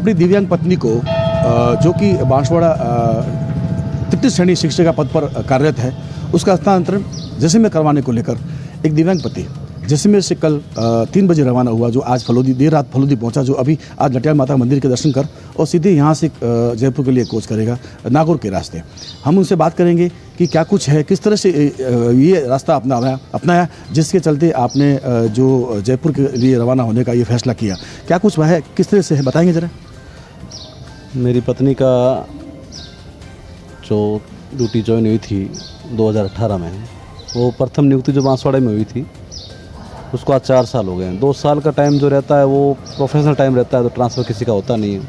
अपनी दिव्यांग पत्नी को जो कि बांसवाड़ा तृतीय श्रेणी शिक्षिका पद पर कार्यरत है, उसका हस्तांतरण जैसलमेर करवाने को लेकर एक दिव्यांग पति जैसलमेर से कल 3 बजे रवाना हुआ, जो आज फलोदी देर रात फलोदी पहुंचा, जो अभी आज लटियाल माता मंदिर के दर्शन कर और सीधे यहां से जयपुर के लिए कोच करेगा नागौर के रास्ते। हम उनसे बात करेंगे कि क्या कुछ है, किस तरह से ये रास्ता अपनाया जिसके चलते आपने जो जयपुर के लिए रवाना होने का ये फैसला किया, क्या कुछ वह है, किस तरह से है, बताएंगे ज़रा। मेरी पत्नी का जो ड्यूटी ज्वाइन हुई थी 2018 में, वो प्रथम नियुक्ति जो बांसवाड़ा में हुई थी उसको आज 4 साल हो गए हैं। 2 साल का टाइम जो रहता है वो प्रोफेशनल टाइम रहता है, तो ट्रांसफ़र किसी का होता नहीं है।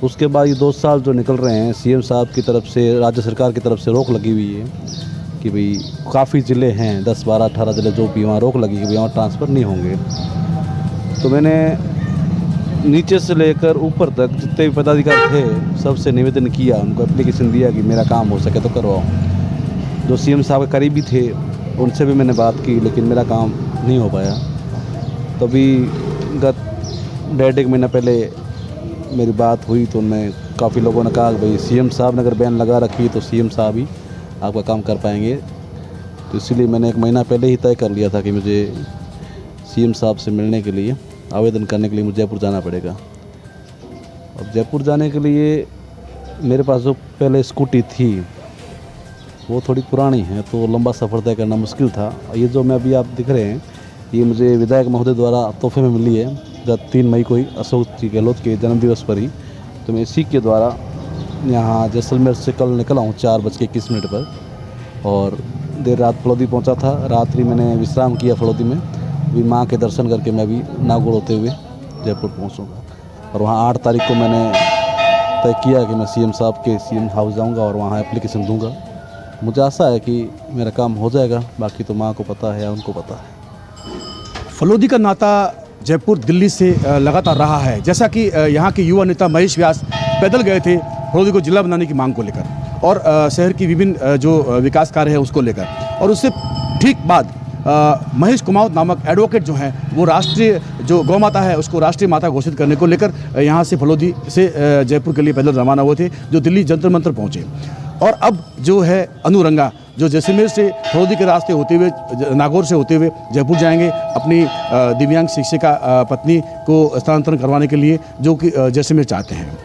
उसके बाद ये 2 साल जो निकल रहे हैं, सीएम साहब की तरफ से, राज्य सरकार की तरफ से रोक लगी हुई है कि भाई काफ़ी ज़िले हैं, 10, 12, 18 ज़िले जो भी, वहाँ रोक लगी कि भाई वहाँ ट्रांसफ़र नहीं होंगे। तो मैंने नीचे से लेकर ऊपर तक जितने भी पदाधिकारी थे सबसे निवेदन किया, उनको एप्लीकेशन दिया कि मेरा काम हो सके तो करवाओ। जो सीएम साहब के करीबी थे उनसे भी मैंने बात की, लेकिन मेरा काम नहीं हो पाया। तभी गत 1.5 महीना पहले मेरी बात हुई तो उनमें काफ़ी लोगों ने कहा कि भाई सीएम साहब ने अगर बैन लगा रखी तो सीएम साहब ही आपका काम कर पाएंगे। तो इसीलिए मैंने 1 महीना पहले ही तय कर लिया था कि मुझे सीएम साहब से मिलने के लिए, आवेदन करने के लिए मुझे जयपुर जाना पड़ेगा। अब जयपुर जाने के लिए मेरे पास जो पहले स्कूटी थी वो थोड़ी पुरानी है, तो लंबा सफ़र तय करना मुश्किल था। ये जो मैं अभी आप दिख रहे हैं, ये मुझे विधायक महोदय द्वारा तोहफे में मिली है, जब 3 मई को ही अशोक जी गहलोत के जन्मदिवस पर ही। तो मैं इसी के द्वारा यहाँ जैसलमेर से कल निकला हूँ 4:21 पर, और देर रात फलोदी पहुँचा था। रात्रि मैंने विश्राम किया फलोदी में, अभी माँ के दर्शन करके मैं अभी नागौर होते हुए जयपुर पहुँचूँगा। और वहाँ 8 तारीख को मैंने तय किया कि मैं सीएम साहब के सीएम हाउस जाऊँगा और वहाँ एप्लीकेशन दूँगा। मुझे आशा है कि मेरा काम हो जाएगा, बाकी तो माँ को पता है या उनको पता है। फलोदी का नाता जयपुर दिल्ली से लगातार रहा है, जैसा कि यहाँ के युवा नेता महेश व्यास पैदल गए थे फलोदी को जिला बनाने की मांग को लेकर और शहर की विभिन्न जो विकास कार्य है उसको लेकर, और उससे ठीक बाद महेश कुमावत नामक एडवोकेट जो हैं वो राष्ट्रीय जो गौ माता है उसको राष्ट्रीय माता घोषित करने को लेकर यहाँ से फलोदी से जयपुर के लिए पैदल रवाना हुए थे, जो दिल्ली जंतर मंतर पहुँचे। और अब जो है अनुरंगा जो जैसलमेर से फलोदी के रास्ते होते हुए, नागौर से होते हुए जयपुर जाएंगे अपनी दिव्यांग शिक्षिका पत्नी को स्थानांतरण करवाने के लिए, जो कि जैसलमेर चाहते हैं।